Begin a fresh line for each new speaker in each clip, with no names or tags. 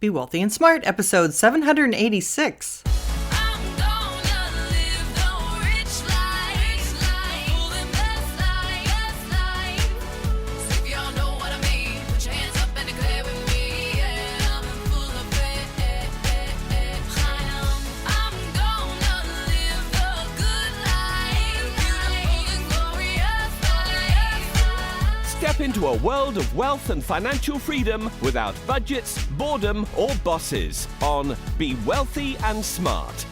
Be Wealthy and Smart, episode 786.
Step into a world of wealth and financial freedom without budgets, boredom, or bosses on Be Wealthy and Smart.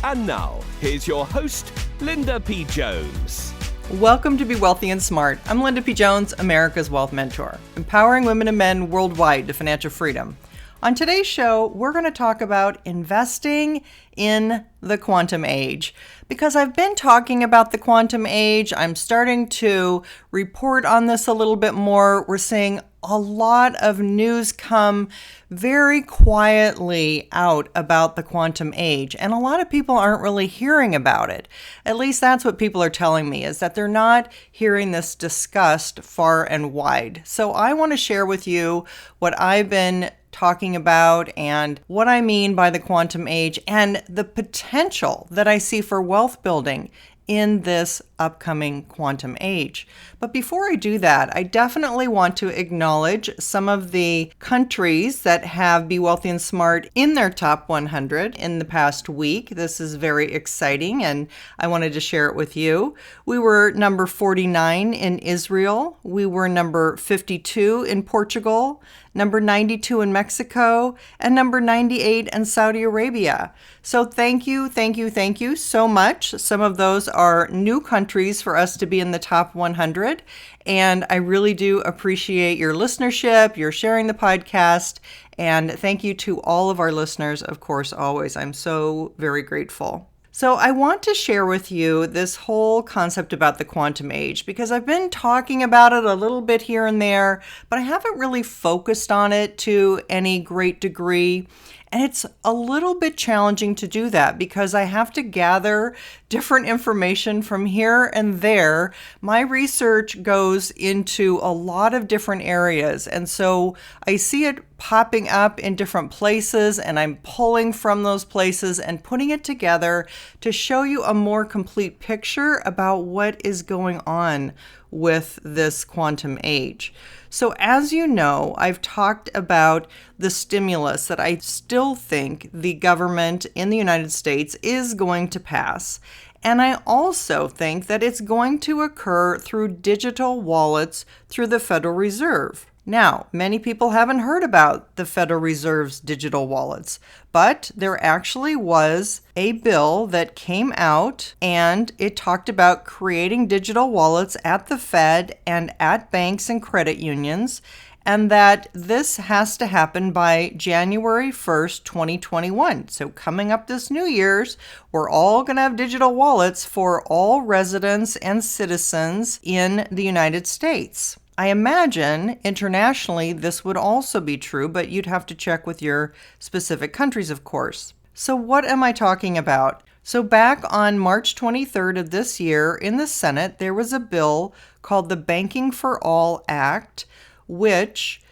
And now, here's your host, Linda P. Jones.
Welcome to Be Wealthy and Smart. I'm Linda P. Jones, America's Wealth Mentor, empowering women and men worldwide to financial freedom. On today's show, we're going to talk about investing in the quantum age. Because I've been talking about the quantum age, I'm starting to report on this a little bit more. We're seeing a lot of news come very quietly out about the quantum age, and a lot of people aren't really hearing about it. At least that's what people are telling me, is that they're not hearing this discussed far and wide. So I want to share with you what I've been talking about and what I mean by the quantum age and the potential that I see for wealth building in this upcoming quantum age. But before I do that, I definitely want to acknowledge some of the countries that have Be Wealthy and Smart in their top 100 in the past week. This is very exciting, and I wanted to share it with you. We were number 49 in Israel. We were number 52 in Portugal, number 92 in Mexico, and number 98 in Saudi Arabia. So thank you so much. Some of those are new countries for us to be in the top 100. And I really do appreciate your listenership, your sharing the podcast, and thank you to all of our listeners, of course, always. I'm so very grateful. So I want to share with you this whole concept about the quantum age because I've been talking about it a little bit here and there, but I haven't really focused on it to any great degree. And it's a little bit challenging to do that because I have to gather different information from here and there. My research goes into a lot of different areas. And so I see it popping up in different places, and I'm pulling from those places and putting it together to show you a more complete picture about what is going on with this quantum age. So as you know, I've talked about the stimulus that I still think the government in the United States is going to pass. And I also think that it's going to occur through digital wallets through the Federal Reserve. Now, many people haven't heard about the Federal Reserve's digital wallets, but there actually was a bill that came out and it talked about creating digital wallets at the Fed and at banks and credit unions, and that this has to happen by January 1st, 2021. So coming up this New Year's, we're all going to have digital wallets for all residents and citizens in the United States. I imagine internationally this would also be true, but you'd have to check with your specific countries, of course. So what am I talking about? So back on March 23rd of this year in the Senate, there was a bill called the Banking for All Act, which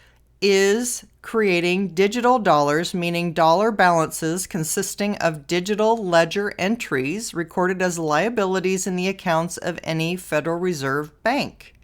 is creating digital dollars, meaning dollar balances consisting of digital ledger entries recorded as liabilities in the accounts of any Federal Reserve bank.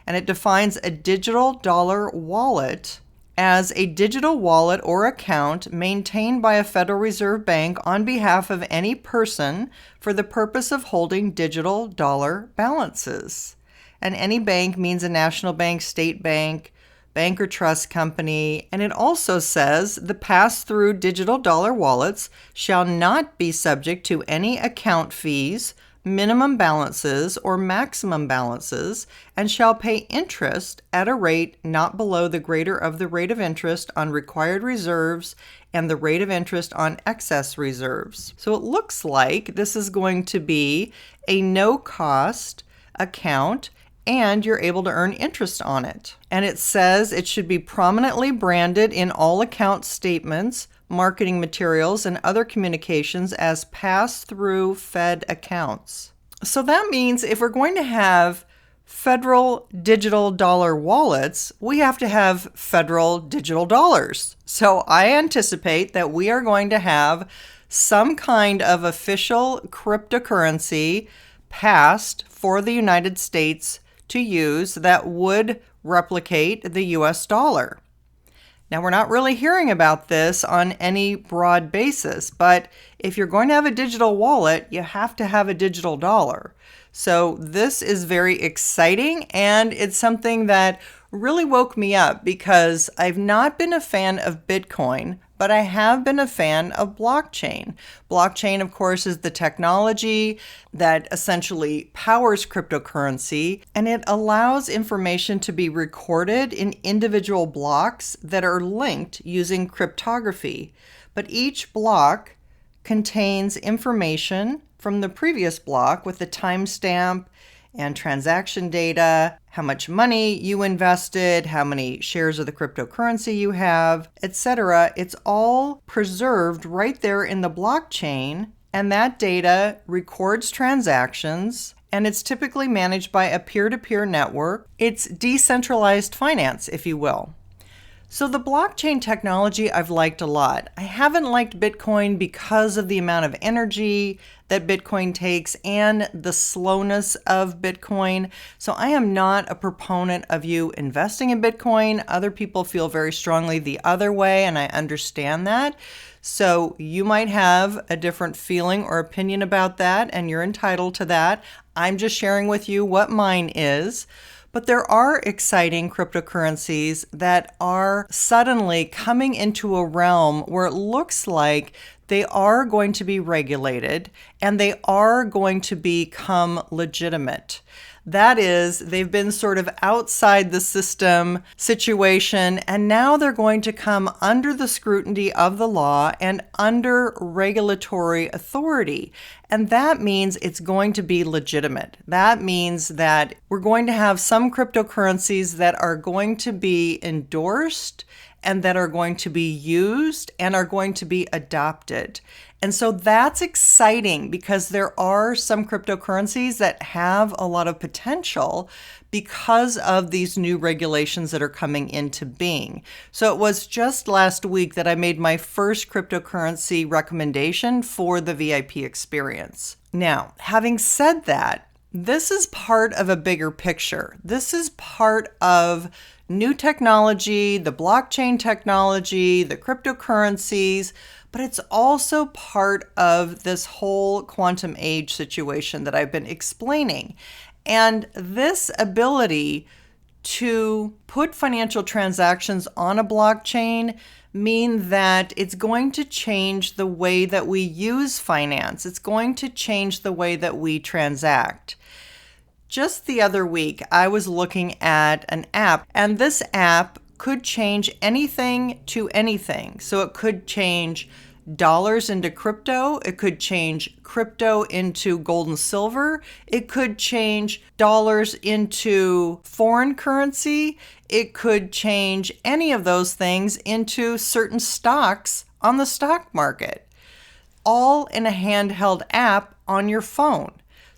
And it defines a digital dollar wallet as a digital wallet or account maintained by a Federal Reserve Bank on behalf of any person for the purpose of holding digital dollar balances. And any bank means a national bank, state bank, bank or trust company. And it also says the pass-through digital dollar wallets shall not be subject to any account fees, minimum balances, or maximum balances, and shall pay interest at a rate not below the greater of the rate of interest on required reserves and the rate of interest on excess reserves. So it looks like this is going to be a no-cost account, and you're able to earn interest on it. And it says it should be prominently branded in all account statements, marketing materials, and other communications as pass-through Fed accounts. So that means if we're going to have federal digital dollar wallets, we have to have federal digital dollars. So I anticipate that we are going to have some kind of official cryptocurrency passed for the United States to use that would replicate the US dollar. Now, we're not really hearing about this on any broad basis, but if you're going to have a digital wallet, you have to have a digital dollar. So this is very exciting, and it's something that really woke me up because I've not been a fan of Bitcoin, but I have been a fan of blockchain. Blockchain, of course, is the technology that essentially powers cryptocurrency, and it allows information to be recorded in individual blocks that are linked using cryptography. But each block contains information from the previous block with the timestamp and transaction data, how much money you invested, how many shares of the cryptocurrency you have, etc. It's all preserved right there in the blockchain, and that data records transactions, and it's typically managed by a peer-to-peer network. It's decentralized finance, if you will. So the blockchain technology I've liked a lot. I haven't liked Bitcoin because of the amount of energy that Bitcoin takes and the slowness of Bitcoin. So I am not a proponent of you investing in Bitcoin. Other people feel very strongly the other way, and I understand that. So you might have a different feeling or opinion about that, and you're entitled to that. I'm just sharing with you what mine is. But there are exciting cryptocurrencies that are suddenly coming into a realm where it looks like they are going to be regulated and they are going to become legitimate. That is, they've been sort of outside the system situation, and now they're going to come under the scrutiny of the law and under regulatory authority. And that means it's going to be legitimate. That means that we're going to have some cryptocurrencies that are going to be endorsed and that are going to be used and are going to be adopted. And so that's exciting because there are some cryptocurrencies that have a lot of potential because of these new regulations that are coming into being. So it was just last week that I made my first cryptocurrency recommendation for the VIP experience. Now, having said that, this is part of a bigger picture. This is part of new technology, the blockchain technology, the cryptocurrencies, but it's also part of this whole quantum age situation that I've been explaining. And this ability to put financial transactions on a blockchain mean that it's going to change the way that we use finance. It's going to change the way that we transact. Just the other week, I was looking at an app, and this app could change anything to anything. So it could change dollars into crypto. It could change crypto into gold and silver. It could change dollars into foreign currency. It could change any of those things into certain stocks on the stock market, all in a handheld app on your phone.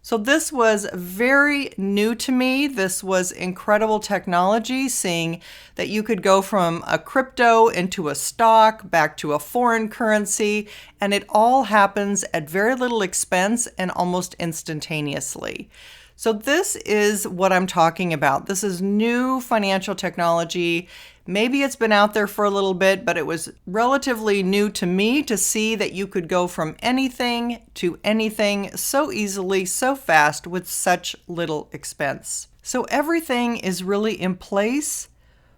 So this was very new to me. This was incredible technology, seeing that you could go from a crypto into a stock, back to a foreign currency, and it all happens at very little expense and almost instantaneously. So this is what I'm talking about. This is new financial technology. Maybe it's been out there for a little bit, but it was relatively new to me to see that you could go from anything to anything so easily, so fast, with such little expense. So everything is really in place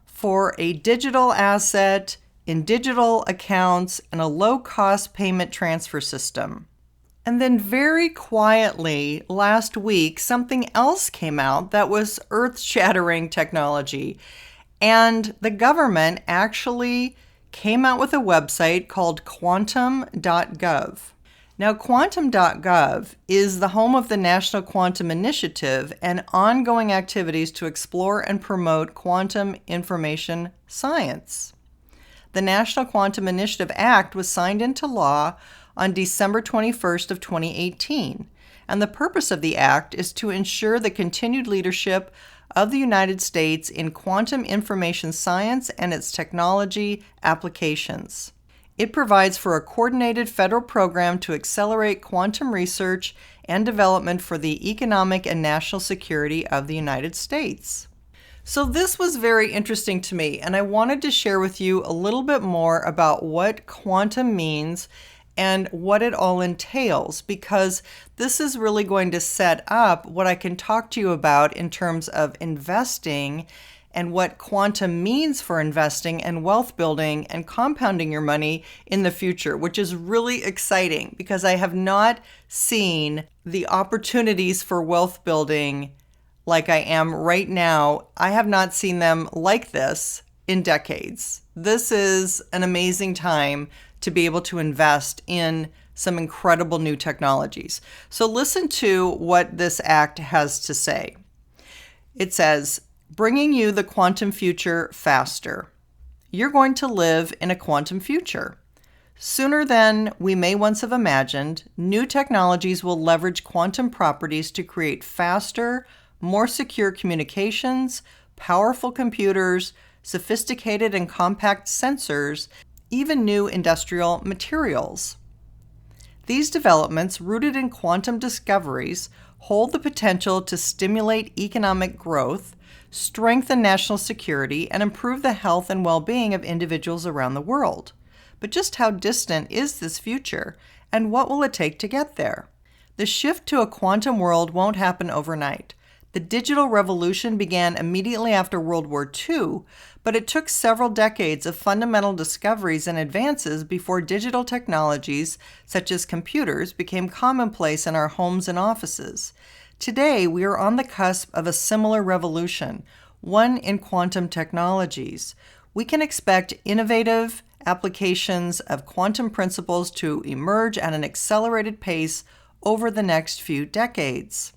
for a digital asset, in digital accounts, and a low-cost payment transfer system. And then very quietly last week, something else came out that was earth-shattering technology. And the government actually came out with a website called quantum.gov. Now, quantum.gov is the home of the National Quantum Initiative and ongoing activities to explore and promote quantum information science. The National Quantum Initiative Act was signed into law on December 21st of 2018. And the purpose of the act is to ensure the continued leadership of the United States in quantum information science and its technology applications. It provides for a coordinated federal program to accelerate quantum research and development for the economic and national security of the United States. So this was very interesting to me, and I wanted to share with you a little bit more about what quantum means and what it all entails, because this is really going to set up what I can talk to you about in terms of investing and what quantum means for investing and wealth building and compounding your money in the future, which is really exciting because I have not seen the opportunities for wealth building like I am right now. I have not seen them like this in decades. This is an amazing time to be able to invest in some incredible new technologies. So listen to what this act has to say. It says, bringing you the quantum future faster. You're going to live in a quantum future. Sooner than we may once have imagined, new technologies will leverage quantum properties to create faster, more secure communications, powerful computers, sophisticated and compact sensors, even new industrial materials. These developments, rooted in quantum discoveries, hold the potential to stimulate economic growth, strengthen national security, and improve the health and well-being of individuals around the world. But just how distant is this future, and what will it take to get there? The shift to a quantum world won't happen overnight. The digital revolution began immediately after World War II, but it took several decades of fundamental discoveries and advances before digital technologies, such as computers, became commonplace in our homes and offices. Today, we are on the cusp of a similar revolution, one in quantum technologies. We can expect innovative applications of quantum principles to emerge at an accelerated pace over the next few decades.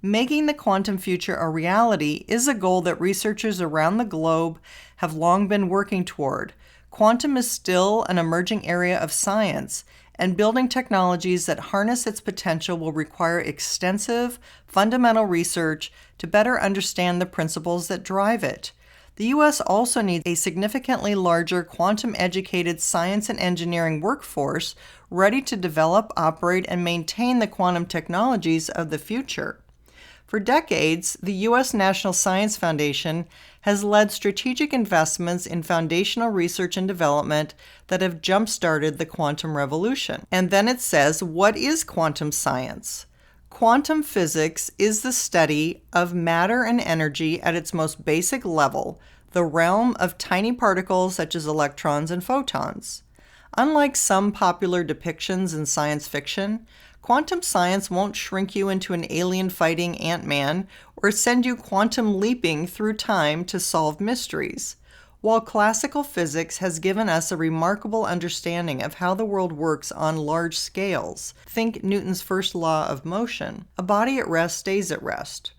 Making the quantum future a reality is a goal that researchers around the globe have long been working toward. Quantum is still an emerging area of science, and building technologies that harness its potential will require extensive, fundamental research to better understand the principles that drive it. The U.S. also needs a significantly larger quantum-educated science and engineering workforce ready to develop, operate, and maintain the quantum technologies of the future. For decades, the U.S. National Science Foundation has led strategic investments in foundational research and development that have jump-started the quantum revolution. And then it says, what is quantum science? Quantum physics is the study of matter and energy at its most basic level, the realm of tiny particles such as electrons and photons. Unlike some popular depictions in science fiction, quantum science won't shrink you into an alien-fighting Ant-Man or send you quantum leaping through time to solve mysteries. While classical physics has given us a remarkable understanding of how the world works on large scales, think Newton's first law of motion, a body at rest stays at rest.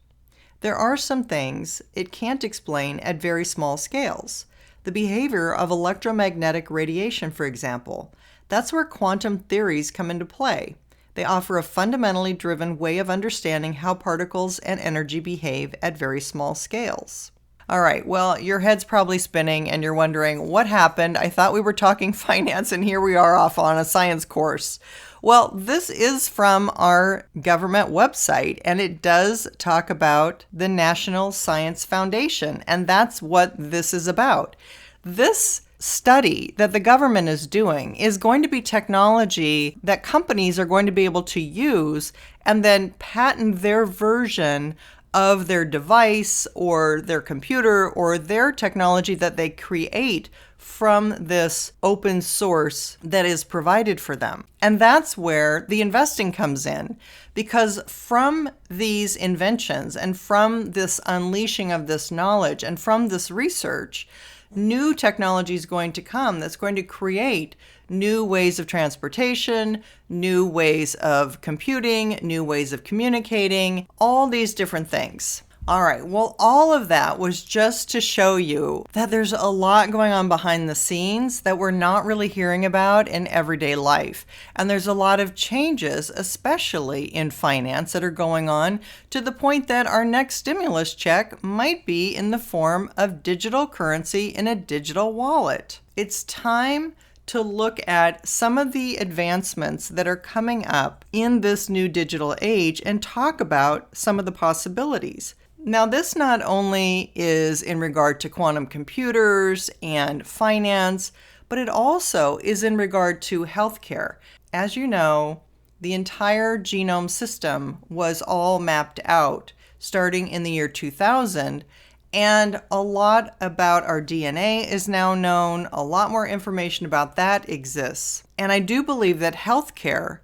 There are some things it can't explain at very small scales. The behavior of electromagnetic radiation, for example. That's where quantum theories come into play. They offer a fundamentally driven way of understanding how particles and energy behave at very small scales. All right, well, your head's probably spinning and you're wondering, what happened? I thought we were talking finance and here we are off on a science course. Well, this is from our government website, and it does talk about the National Science Foundation, and that's what this is about. This study that the government is doing is going to be technology that companies are going to be able to use and then patent their version of their device or their computer or their technology that they create from this open source that is provided for them. And that's where the investing comes in, because from these inventions and from this unleashing of this knowledge and from this research, new technology is going to come that's going to create new ways of transportation, new ways of computing, new ways of communicating, all these different things. All right, well, all of that was just to show you that there's a lot going on behind the scenes that we're not really hearing about in everyday life. And there's a lot of changes, especially in finance, that are going on to the point that our next stimulus check might be in the form of digital currency in a digital wallet. It's time to look at some of the advancements that are coming up in this new digital age and talk about some of the possibilities. Now, this not only is in regard to quantum computers and finance, but it also is in regard to healthcare. As you know, the entire genome system was all mapped out starting in the year 2000, and a lot about our DNA is now known. A lot more information about that exists. And I do believe that healthcare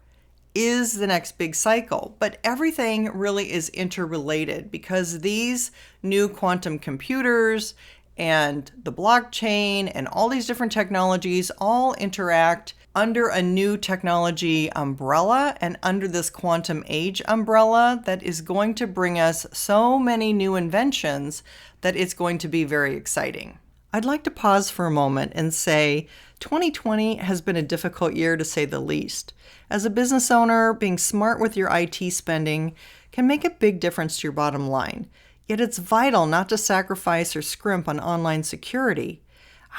is the next big cycle, but everything really is interrelated because these new quantum computers and the blockchain and all these different technologies all interact under a new technology umbrella and under this quantum age umbrella that is going to bring us so many new inventions that it's going to be very exciting. I'd like to pause for a moment and say 2020 has been a difficult year to say the least. As a business owner, being smart with your IT spending can make a big difference to your bottom line. Yet it's vital not to sacrifice or scrimp on online security.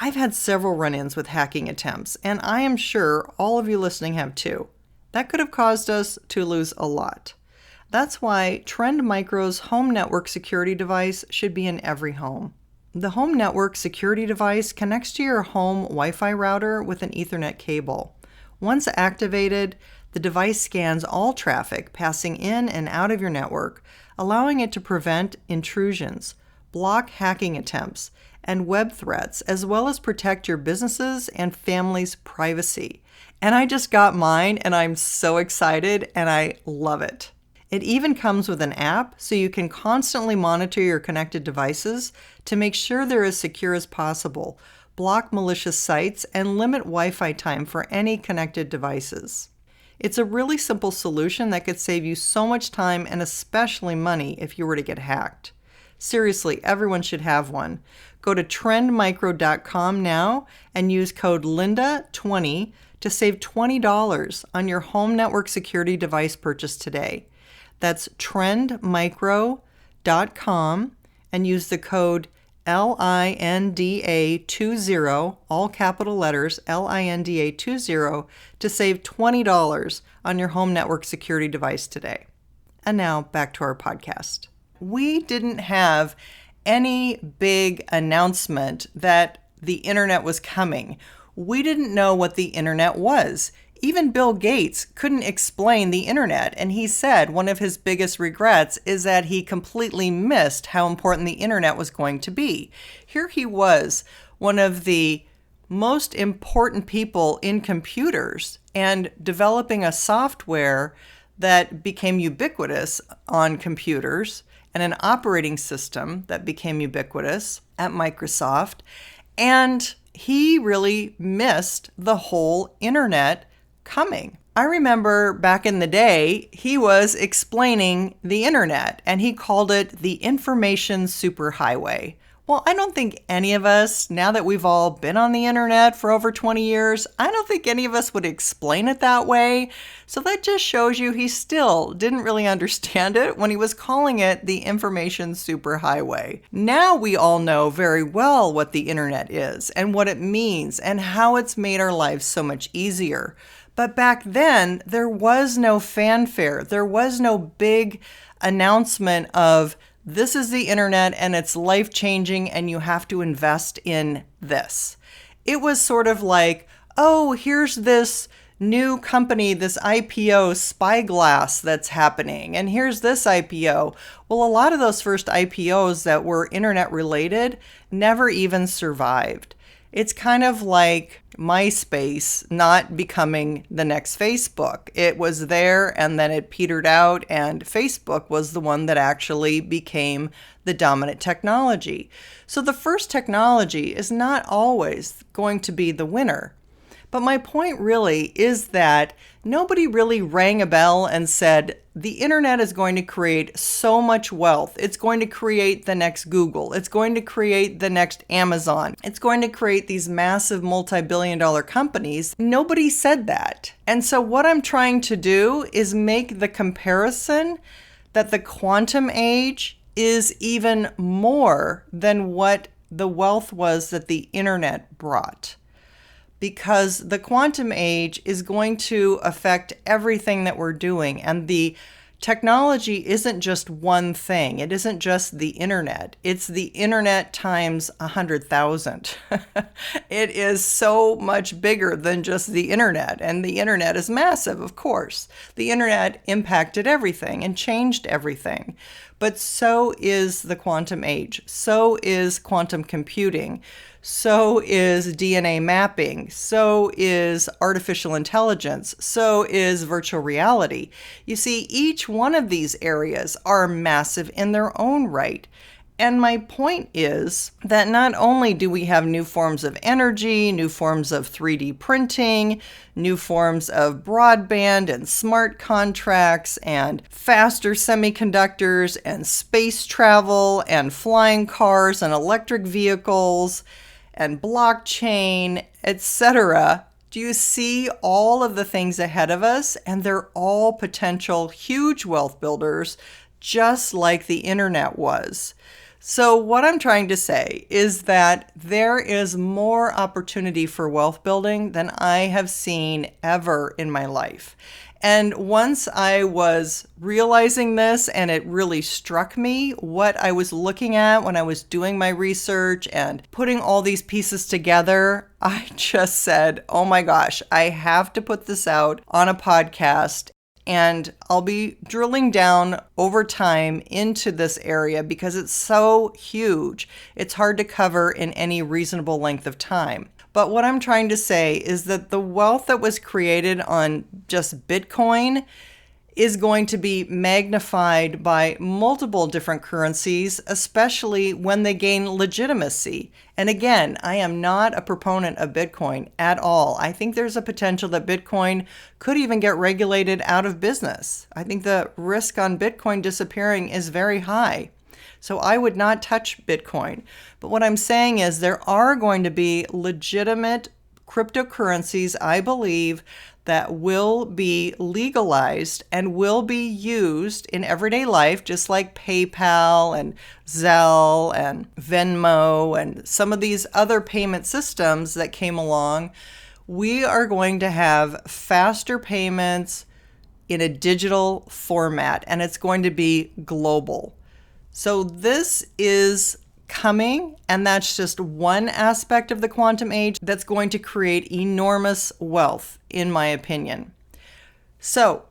I've had several run-ins with hacking attempts, and I am sure all of you listening have too. That could have caused us to lose a lot. That's why Trend Micro's home network security device should be in every home. The home network security device connects to your home Wi-Fi router with an Ethernet cable. Once activated, the device scans all traffic passing in and out of your network, allowing it to prevent intrusions, block hacking attempts, and web threats, as well as protect your businesses and family's privacy. And I just got mine, and I'm so excited, and I love it. It even comes with an app, so you can constantly monitor your connected devices to make sure they're as secure as possible, block malicious sites, and limit Wi-Fi time for any connected devices. It's a really simple solution that could save you so much time and especially money if you were to get hacked. Seriously, everyone should have one. Go to trendmicro.com now and use code LINDA20 to save $20 on your home network security device purchase today. That's trendmicro.com and use the code LINDA20, all capital letters, LINDA20, to save $20 on your home network security device today. And now back to our podcast. We didn't have any big announcement that the internet was coming. We didn't know what the internet was. Even Bill Gates couldn't explain the internet, and he said one of his biggest regrets is that he completely missed how important the internet was going to be. Here he was, one of the most important people in computers and developing a software that became ubiquitous on computers and an operating system that became ubiquitous at Microsoft. And he really missed the whole internet coming. I remember back in the day, he was explaining the internet and he called it the information superhighway. Well, I don't think any of us, now that we've all been on the internet for over 20 years, I don't think any of us would explain it that way. So that just shows you he still didn't really understand it when he was calling it the information superhighway. Now we all know very well what the internet is and what it means and how it's made our lives so much easier. But back then, there was no fanfare. There was no big announcement of this is the internet and it's life-changing and you have to invest in this. It was sort of like, oh, here's this new company, this IPO, Spyglass, that's happening. And here's this IPO. Well, a lot of those first IPOs that were internet related never even survived. It's kind of like MySpace not becoming the next Facebook. It was there and then it petered out, and Facebook was the one that actually became the dominant technology. So the first technology is not always going to be the winner. But my point really is that nobody really rang a bell and said, the internet is going to create so much wealth. It's going to create the next Google. It's going to create the next Amazon. It's going to create these massive multi-billion-dollar companies. Nobody said that. And so what I'm trying to do is make the comparison that the quantum age is even more than what the wealth was that the internet brought. Because the quantum age is going to affect everything that we're doing. And the technology isn't just one thing. It isn't just the internet. It's the internet times 100,000. It is so much bigger than just the internet. And the internet is massive, of course. The internet impacted everything and changed everything. But so is the quantum age. So is quantum computing. So is DNA mapping. So is artificial intelligence. So is virtual reality. You see, each one of these areas are massive in their own right. And my point is that not only do we have new forms of energy, new forms of 3D printing, new forms of broadband and smart contracts and faster semiconductors and space travel and flying cars and electric vehicles and blockchain, etc. Do you see all of the things ahead of us? And they're all potential huge wealth builders, just like the internet was. So what I'm trying to say is that there is more opportunity for wealth building than I have seen ever in my life. And once I was realizing this and it really struck me what I was looking at when I was doing my research and putting all these pieces together, I just said, oh my gosh, I have to put this out on a podcast. And I'll be drilling down over time into this area because it's so huge. It's hard to cover in any reasonable length of time. But what I'm trying to say is that the wealth that was created on just Bitcoin is going to be magnified by multiple different currencies, especially when they gain legitimacy. And again, I am not a proponent of Bitcoin at all. I think there's a potential that Bitcoin could even get regulated out of business. I think the risk on Bitcoin disappearing is very high. So I would not touch Bitcoin. But what I'm saying is there are going to be legitimate cryptocurrencies, I believe, that will be legalized and will be used in everyday life, just like PayPal and Zelle and Venmo and some of these other payment systems that came along. We are going to have faster payments in a digital format, and it's going to be global. So this is coming, and that's just one aspect of the quantum age that's going to create enormous wealth, in my opinion. So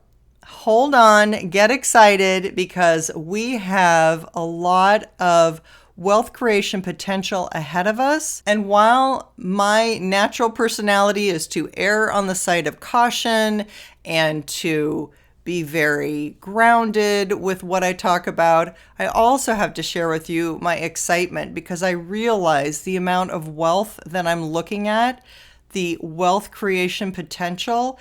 hold on, get excited, because we have a lot of wealth creation potential ahead of us. And while my natural personality is to err on the side of caution and to be very grounded with what I talk about, I also have to share with you my excitement because I realize the amount of wealth that I'm looking at, the wealth creation potential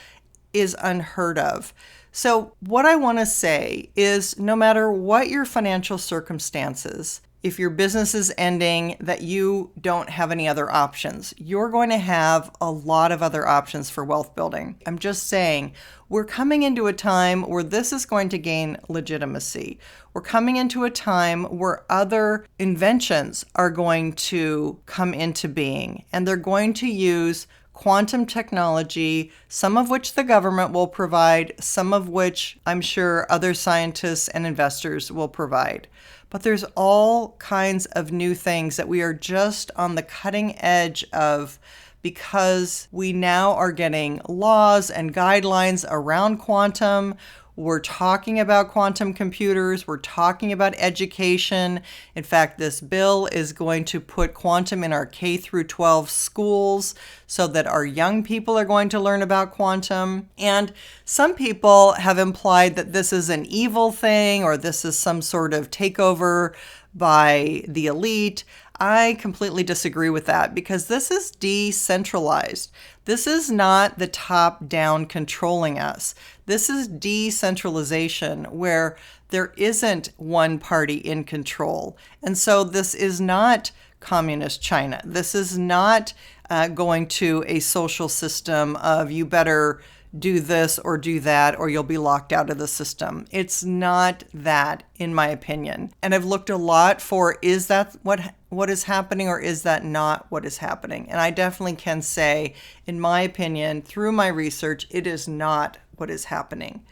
is unheard of. So what I want to say is no matter what your financial circumstances, if your business is ending, that you don't have any other options. You're going to have a lot of other options for wealth building. I'm just saying, we're coming into a time where this is going to gain legitimacy. We're coming into a time where other inventions are going to come into being, and they're going to use quantum technology, some of which the government will provide, some of which I'm sure other scientists and investors will provide. But there's all kinds of new things that we are just on the cutting edge of because we now are getting laws and guidelines around quantum. We're talking about quantum computers. We're talking about education. In fact, this bill is going to put quantum in our K through 12 schools so that our young people are going to learn about quantum. And some people have implied that this is an evil thing or this is some sort of takeover by the elite. I completely disagree with that because this is decentralized. This is not the top-down controlling us. This is decentralization where there isn't one party in control. And so this is not communist China. This is not going to a social system of you better do this or do that or you'll be locked out of the system. It's not that, in my opinion. And I've looked a lot for, is that what is happening or is that not what is happening? And I definitely can say, in my opinion, through my research, it is not what is happening.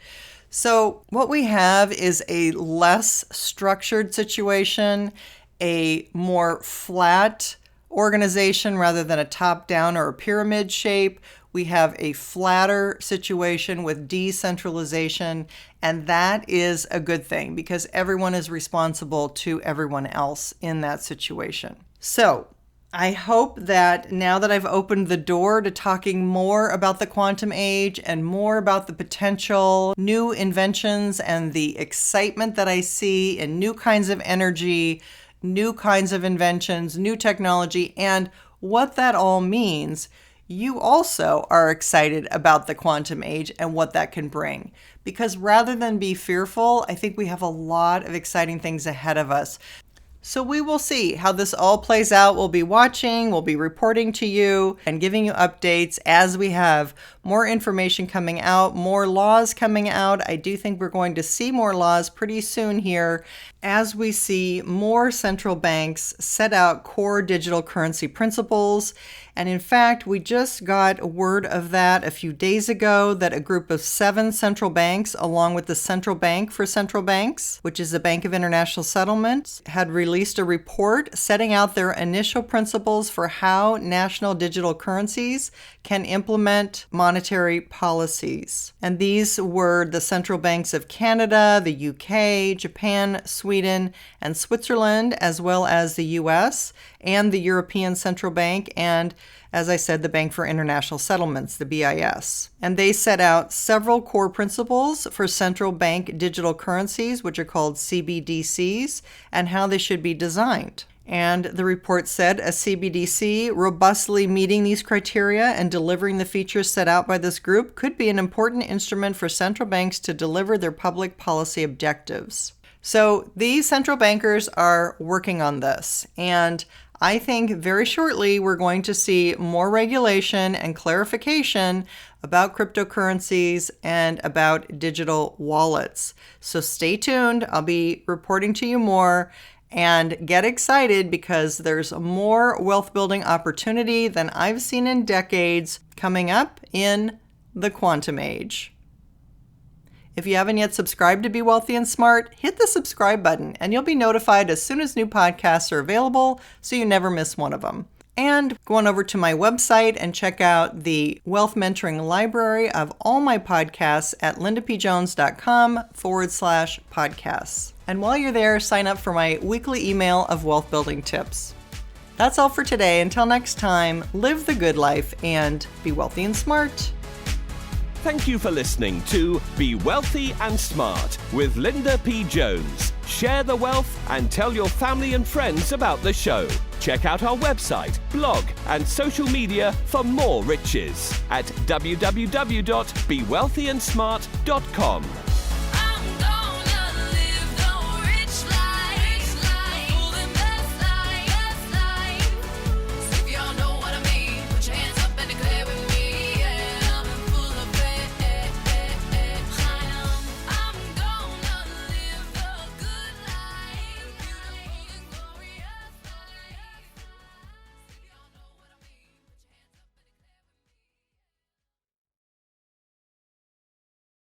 So what we have is a less structured situation, a more flat organization rather than a top-down or a pyramid shape. We have a flatter situation with decentralization, and that is a good thing because everyone is responsible to everyone else in that situation. So I hope that now that I've opened the door to talking more about the quantum age and more about the potential new inventions and the excitement that I see in new kinds of energy, new kinds of inventions, new technology, and what that all means, you also are excited about the quantum age and what that can bring. Because rather than be fearful, I think we have a lot of exciting things ahead of us. So we will see how this all plays out. We'll be watching, we'll be reporting to you and giving you updates as we have more information coming out, more laws coming out. I do think we're going to see more laws pretty soon here as we see more central banks set out core digital currency principles. And in fact, we just got word of that a few days ago that a group of 7 central banks, along with the Central Bank for Central Banks, which is the Bank of International Settlements, had released a report setting out their initial principles for how national digital currencies can implement monetary policies. And these were the central banks of Canada, the UK, Japan, Sweden, and Switzerland, as well as the US and the European Central Bank, and as I said, the Bank for International Settlements, the BIS. And they set out several core principles for central bank digital currencies, which are called CBDCs, and how they should be designed. And the report said a CBDC robustly meeting these criteria and delivering the features set out by this group could be an important instrument for central banks to deliver their public policy objectives. So these central bankers are working on this, and I think very shortly we're going to see more regulation and clarification about cryptocurrencies and about digital wallets. So stay tuned. I'll be reporting to you more, and get excited because there's more wealth building opportunity than I've seen in decades coming up in the quantum age. If you haven't yet subscribed to Be Wealthy and Smart, hit the subscribe button and you'll be notified as soon as new podcasts are available so you never miss one of them. And go on over to my website and check out the Wealth Mentoring Library of all my podcasts at lindapjones.com/podcasts. And while you're there, sign up for my weekly email of wealth building tips. That's all for today. Until next time, live the good life and be wealthy and smart.
Thank you for listening to Be Wealthy and Smart with Linda P. Jones. Share the wealth and tell your family and friends about the show. Check out our website, blog, and social media for more riches at www.bewealthyandsmart.com.